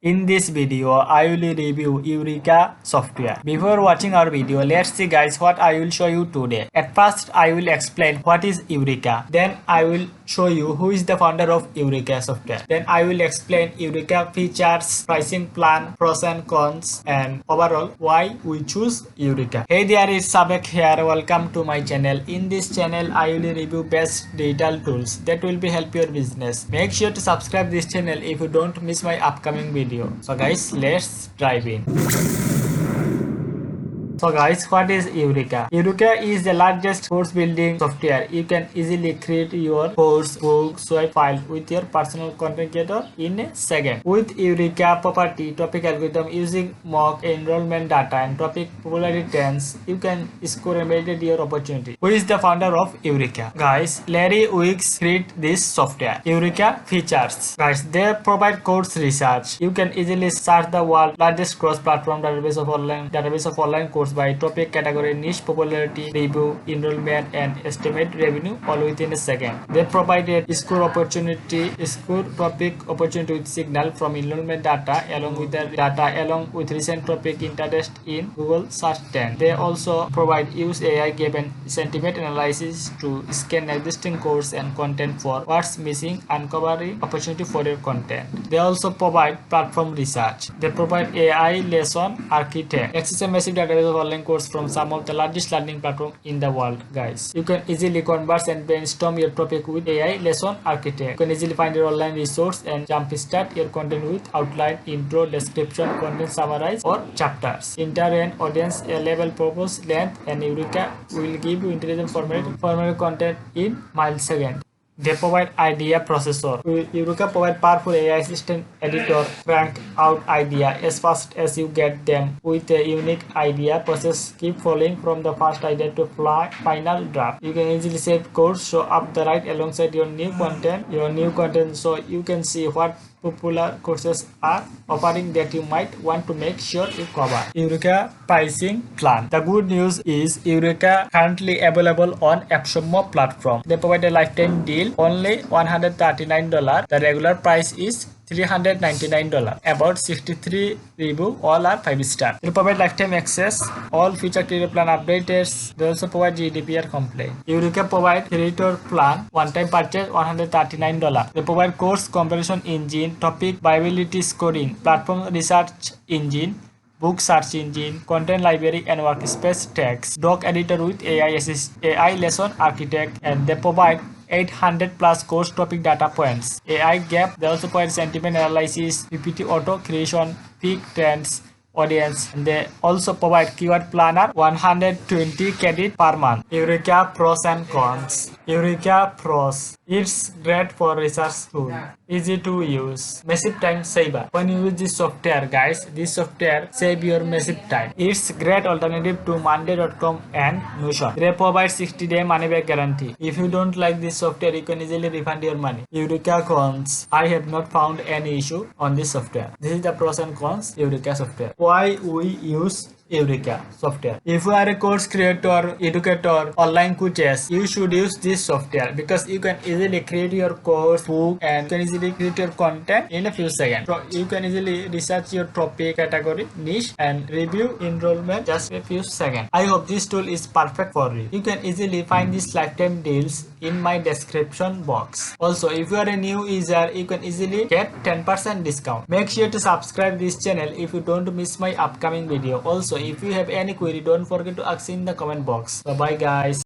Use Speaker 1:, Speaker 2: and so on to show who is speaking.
Speaker 1: In this video, I will review Eurekaa software. Before watching our video, let's see guys what I will show you today. At first, I will explain what is Eurekaa. Then I will show you who is the founder of Eurekaa software. Then I will explain Eurekaa features, pricing plan, pros and cons, and overall why we choose Eurekaa. Hey there, is Sabek here. Welcome to my channel. In this channel, I will review best digital tools that will be help your business. Make sure to subscribe this channel if you don't miss my upcoming video. So guys, let's dive in. So guys, what is Eurekaa? Eurekaa is the largest course building software. You can easily create your course, book, swipe file with your personal content creator in a second. With Eurekaa property topic algorithm using mock enrollment data and topic popularity trends, you can score immediately your opportunity. Who is the founder of Eurekaa? Guys, Larry Wicks created this software. Eurekaa features. Guys, they provide course research. You can easily search the world's largest cross-platform database of online course by topic, category, niche, popularity, review, enrollment, and estimate revenue all within a second. They provide a score topic opportunity with signal from enrollment data along with recent topic interest in Google search trend. They also provide use AI given sentiment analysis to scan existing course and content for what's missing, uncovering opportunity for your content. They also provide platform research. They provide AI lesson architect, access a massive database of online course from some of the largest learning platforms in the world. Guys, you can easily converse and brainstorm your topic with AI lesson architect. You can easily find your online resource and jumpstart your content with outline, intro, description, content summarize, or chapters. Enter an audience, a level, purpose, length, and Eurekaa will give you intelligent formatted content in milliseconds. They provide idea processor. Eurekaa provide powerful AI assistant editor, crank out idea as fast as you get them with a unique idea process. Keep following from the first idea to final draft. You can easily save course, show up the right alongside your new content, so you can see what popular courses are offering that you might want to make sure you cover. Eurekaa pricing plan. The good news is Eurekaa currently available on AppSumo platform. They provide a lifetime deal, only $139. The regular price is $399. About 63 review, all are 5-star. They provide lifetime access, all future creator plan updates. They also provide GDPR complaint. Eurekaa provide creator plan, one-time purchase $139. They provide course comparison engine, topic viability scoring, platform research engine, book search engine, content library, and workspace text, doc editor with AI lesson architect, and they provide 800 plus course topic data points. AI gap. They also provide sentiment analysis, PPT auto creation, peak trends, audience, and they also provide keyword planner, 120 credit per month. Eurekaa pros and cons. Eurekaa pros. It's great for research tool. Easy to use. Massive time saver. When you use this software, guys, this software save your massive time. It's great alternative to Monday.com and Notion. They provide 60-day money back guarantee. If you don't like this software, you can easily refund your money. Eurekaa cons. I have not found any issue on this software. This is the pros and cons Eurekaa software. Why we use Eurekaa software? If you are a course creator, educator, online coaches, you should use this software because you can easily create your course, book, and you can easily create your content in a few seconds. So you can easily research your topic, category, niche, and review enrollment just a few seconds. I hope this tool is perfect for you. You can easily find these lifetime deals in my description box. Also, if you are a new user, you can easily get 10% discount. Make sure to subscribe this channel if you don't miss my upcoming video. Also, if you have any query, don't forget to ask in the comment box. Bye bye guys.